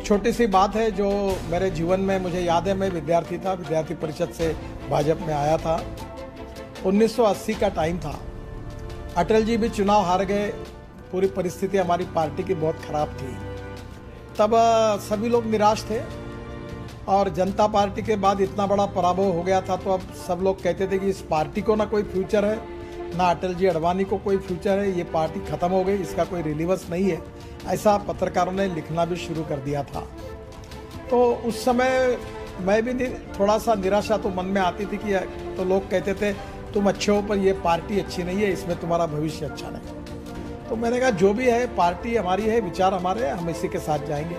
छोटी सी बात है जो मेरे जीवन में मुझे याद है। मैं विद्यार्थी था, विद्यार्थी परिषद से भाजपा में आया था। 1980 का टाइम था। अटल जी भी चुनाव हार गए। पूरी परिस्थिति हमारी पार्टी की बहुत ख़राब थी। तब सभी लोग निराश थे और जनता पार्टी के बाद इतना बड़ा पराभव हो गया था, तो अब सब लोग कहते थे कि इस पार्टी को ना कोई फ्यूचर है, ना अटल जी अडवाणी को कोई फ्यूचर है, ये पार्टी ख़त्म हो गई, इसका कोई रिलीवेंस नहीं है। ऐसा पत्रकारों ने लिखना भी शुरू कर दिया था। तो उस समय मैं भी थोड़ा सा निराशा तो मन में आती थी कि तो लोग कहते थे तुम अच्छे हो पर ये पार्टी अच्छी नहीं है, इसमें तुम्हारा भविष्य अच्छा नहीं। तो मैंने कहा जो भी है पार्टी हमारी है, विचार हमारे हैं, हम इसी के साथ जाएंगे।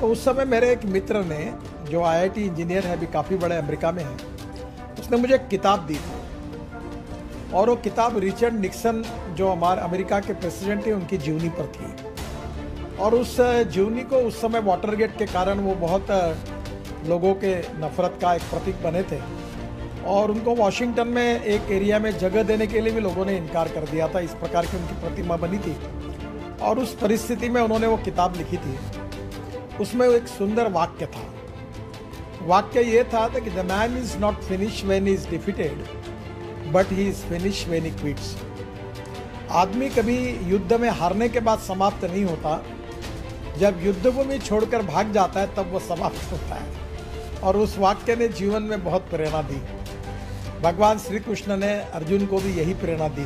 तो उस समय मेरे एक मित्र ने, जो IIT इंजीनियर है, अभी काफ़ी बड़े अमेरिका में है, उसने मुझे एक किताब दी थी और वो किताब रिचर्ड निक्सन, जो हमारे अमेरिका के प्रेसिडेंट थे, उनकी जीवनी पर थी। और उस जीवनी को उस समय वाटरगेट के कारण वो बहुत लोगों के नफरत का एक प्रतीक बने थे और उनको वॉशिंगटन में एक एरिया में जगह देने के लिए भी लोगों ने इनकार कर दिया था। इस प्रकार की उनकी प्रतिमा बनी थी और उस परिस्थिति में उन्होंने वो किताब लिखी थी। उसमें एक सुंदर वाक्य था। वाक्य ये था कि the man is not finish when he is defeated but he is finish when he quits. आदमी कभी युद्ध में हारने के बाद समाप्त नहीं होता, जब युद्धभूमि छोड़कर भाग जाता है तब वो समाप्त होता है। और उस वाक्य ने जीवन में बहुत प्रेरणा दी। भगवान श्री कृष्ण ने अर्जुन को भी यही प्रेरणा दी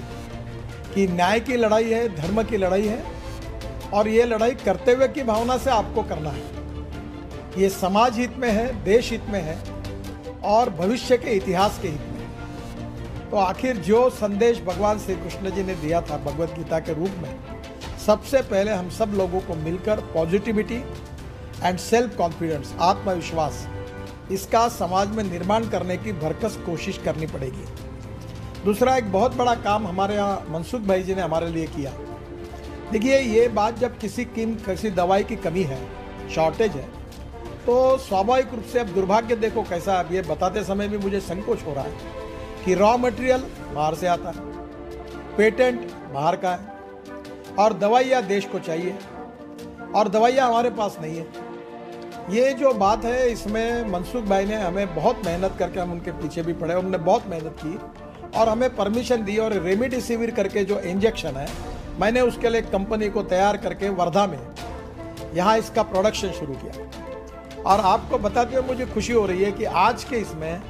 कि न्याय की लड़ाई है, धर्म की लड़ाई है और ये लड़ाई कर्तव्य की भावना से आपको करना है। ये समाज हित में है, देश हित में है और भविष्य के इतिहास के हित में है। तो आखिर जो संदेश भगवान श्री कृष्ण जी ने दिया था भगवत गीता के रूप में, सबसे पहले हम सब लोगों को मिलकर पॉजिटिविटी एंड सेल्फ कॉन्फिडेंस, आत्मविश्वास, इसका समाज में निर्माण करने की भरकस कोशिश करनी पड़ेगी। दूसरा एक बहुत बड़ा काम हमारे यहाँ मनसुख भाई जी ने हमारे लिए किया। देखिए, ये बात जब किसी दवाई की कमी है, शॉर्टेज है, तो स्वाभाविक रूप से अब दुर्भाग्य देखो कैसा, अब ये बताते समय भी मुझे संकोच हो रहा है कि रॉ मटेरियल बाहर से आता है, पेटेंट बाहर का है और दवाइयाँ देश को चाहिए और दवाइयाँ हमारे पास नहीं है। ये जो बात है, इसमें मनसुख भाई ने हमें बहुत मेहनत करके, हम उनके पीछे भी पड़े, उन्होंने बहुत मेहनत की और हमें परमिशन दी। और रेमडेसिविर करके जो इंजेक्शन है, मैंने उसके लिए एक कंपनी को तैयार करके वर्धा में यहाँ इसका प्रोडक्शन शुरू किया। और आपको बताते हुए मुझे खुशी हो रही है कि आज के इसमें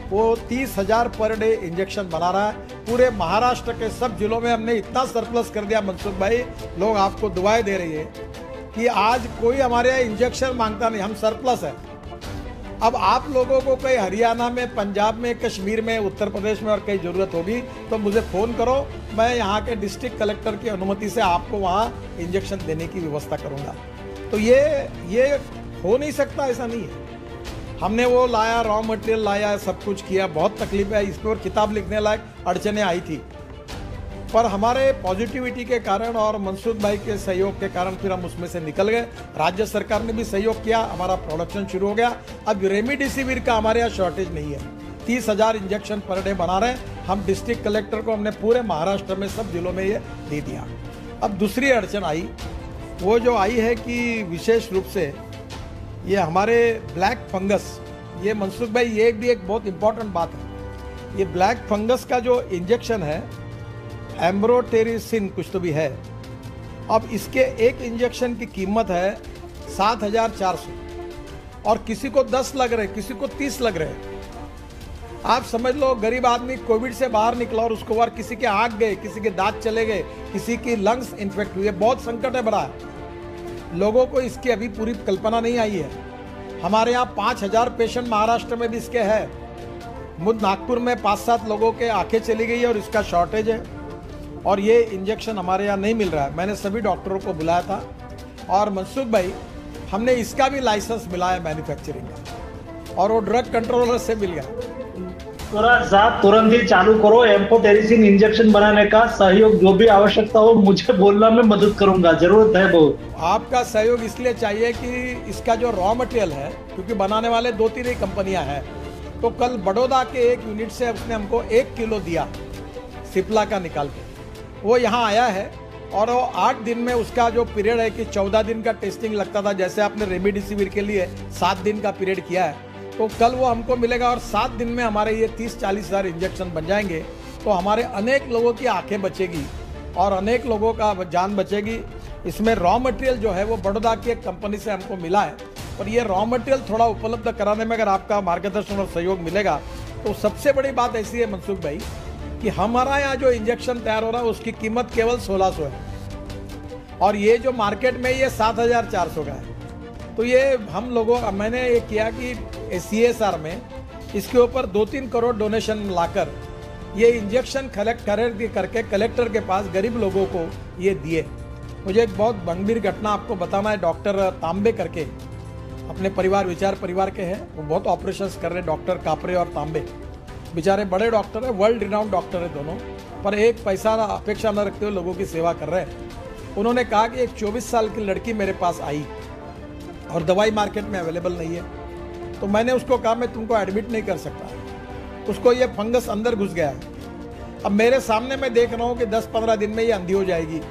वो 30,000 पर डे इंजेक्शन बना रहा है। पूरे महाराष्ट्र के सब जिलों में हमने इतना सरप्लस कर दिया मनसुख भाई, लोग आपको दुआएं दे रही है कि आज कोई हमारे यहाँ इंजेक्शन मांगता नहीं, हम सरप्लस है। अब आप लोगों को कहीं हरियाणा में, पंजाब में, कश्मीर में, उत्तर प्रदेश में और कहीं ज़रूरत होगी तो मुझे फ़ोन करो, मैं यहाँ के डिस्ट्रिक्ट कलेक्टर की अनुमति से आपको वहाँ इंजेक्शन देने की व्यवस्था करूँगा। तो ये हो नहीं सकता, ऐसा नहीं है। हमने वो लाया, रॉ मटेरियल लाया, सब कुछ किया, बहुत तकलीफ है, इस पर किताब लिखने लायक अड़चने आई थी, पर हमारे पॉजिटिविटी के कारण और मनसुख भाई के सहयोग के कारण फिर हम उसमें से निकल गए। राज्य सरकार ने भी सहयोग किया, हमारा प्रोडक्शन शुरू हो गया। अब रेमडेसिविर का हमारे यहाँ शॉर्टेज नहीं है। 30,000 इंजेक्शन पर डे बना रहे हैं हम। डिस्ट्रिक्ट कलेक्टर को हमने पूरे महाराष्ट्र में सब जिलों में ये दे दिया। अब दूसरी अड़चन आई, वो जो आई है कि विशेष रूप से ये हमारे ब्लैक फंगस, ये मनसुख भाई ये भी एक बहुत इंपॉर्टेंट बात है। ये ब्लैक फंगस का जो इंजेक्शन है, एम्ब्रोटेरिसिन कुछ तो भी है। अब इसके एक इंजेक्शन की कीमत है 7,400 और किसी को 10 लग रहे, किसी को 30 लग रहे। आप समझ लो, गरीब आदमी कोविड से बाहर निकला और उसको बाद किसी के आँख गए, किसी के दांत चले गए, किसी की लंग्स इन्फेक्ट हुई है। बहुत संकट है बड़ा। लोगों को इसकी अभी पूरी कल्पना नहीं आई है। हमारे यहाँ 5,000 पेशेंट महाराष्ट्र में भी इसके हैं। मुझ नागपुर में 5-7 लोगों के आंखें चली गई है और इसका शॉर्टेज है और ये इंजेक्शन हमारे यहाँ नहीं मिल रहा है। मैंने सभी डॉक्टरों को बुलाया था और मनसुख भाई, हमने इसका भी लाइसेंस मिला है मैन्युफैक्चरिंग का और वो ड्रग कंट्रोलर से मिल गया। तुरंत ही चालू करो। एम्फोटेरिसिन इंजेक्शन बनाने का सहयोग जो भी आवश्यकता हो मुझे बोलना, मैं मदद करूंगा, जरूरत है बहुत। आपका सहयोग इसलिए चाहिए कि इसका जो रॉ मटेरियल है, क्योंकि बनाने वाले 2-3 ही कंपनियां हैं, तो कल बड़ौदा के एक यूनिट से उसने हमको 1 किलो दिया सिप्ला का निकाल के। वो यहाँ आया है और वो 8 दिन में उसका जो पीरियड है कि 14 दिन का टेस्टिंग लगता था, जैसे आपने रेमडेसिविर के लिए 7 दिन का पीरियड किया है, तो कल वो हमको मिलेगा और 7 दिन में हमारे ये 30-40 हज़ार इंजेक्शन बन जाएंगे। तो हमारे अनेक लोगों की आंखें बचेगी और अनेक लोगों का जान बचेगी। इसमें रॉ मटेरियल जो है वो बड़ौदा की एक कंपनी से हमको मिला है, और ये रॉ मटेरियल थोड़ा उपलब्ध कराने में अगर आपका मार्गदर्शन और सहयोग मिलेगा तो सबसे बड़ी बात ऐसी है मनसुख भाई कि हमारा यहाँ जो इंजेक्शन तैयार हो रहा है उसकी कीमत केवल 1600 है और ये जो मार्केट में ये 7400 का है। तो ये हम लोगों मैंने ये किया कि CSR में इसके ऊपर 2-3 करोड़ डोनेशन लाकर ये इंजेक्शन खरीद करके कलेक्टर के पास गरीब लोगों को ये दिए। मुझे एक बहुत गंभीर घटना आपको बताना है। डॉक्टर तांबे करके अपने विचार परिवार के हैं, वो बहुत ऑपरेशंस कर रहे हैं, डॉक्टर कापरे और तांबे, बेचारे बड़े डॉक्टर है, वर्ल्ड रिनाउंड डॉक्टर है दोनों, पर एक पैसा अपेक्षा न रखते हुए लोगों की सेवा कर रहे हैं। उन्होंने कहा कि एक 24 साल की लड़की मेरे पास आई और दवाई मार्केट में अवेलेबल नहीं है, तो मैंने उसको कहा मैं तुमको एडमिट नहीं कर सकता, उसको ये फंगस अंदर घुस गया है। अब मेरे सामने मैं देख रहा हूँ कि 10-15 दिन में ये अंधी हो जाएगी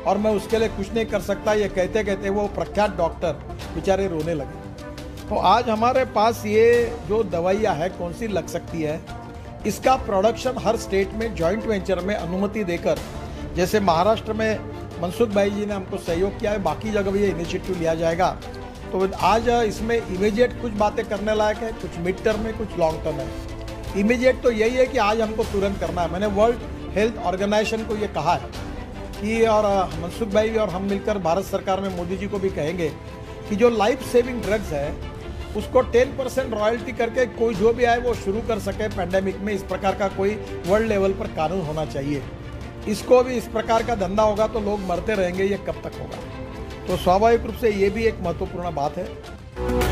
और मैं उसके लिए कुछ नहीं कर सकता। ये कहते कहते वो प्रख्यात डॉक्टर बेचारे रोने लगे। तो आज हमारे पास ये जो दवाइयाँ है कौन सी लग सकती है, इसका प्रोडक्शन हर स्टेट में जॉइंट वेंचर में अनुमति देकर, जैसे महाराष्ट्र में मनसुख भाई जी ने हमको सहयोग किया है, बाकी जगह भी ये इनिशिएटिव लिया जाएगा। तो आज इसमें इमीडिएट कुछ बातें करने लायक है, कुछ मिड टर्म में, कुछ लॉन्ग टर्म है। इमीडिएट तो यही है कि आज हमको तुरंत करना है। मैंने वर्ल्ड हेल्थ ऑर्गेनाइजेशन को ये कहा है कि, और मनसुख भाई और हम मिलकर भारत सरकार में मोदी जी को भी कहेंगे कि जो लाइफ सेविंग ड्रग्स है उसको 10% रॉयल्टी करके कोई जो भी आए वो शुरू कर सके पैंडेमिक में। इस प्रकार का कोई वर्ल्ड लेवल पर कानून होना चाहिए। इसको भी इस प्रकार का धंधा होगा तो लोग मरते रहेंगे, ये कब तक होगा। तो स्वाभाविक रूप से ये भी एक महत्वपूर्ण बात है।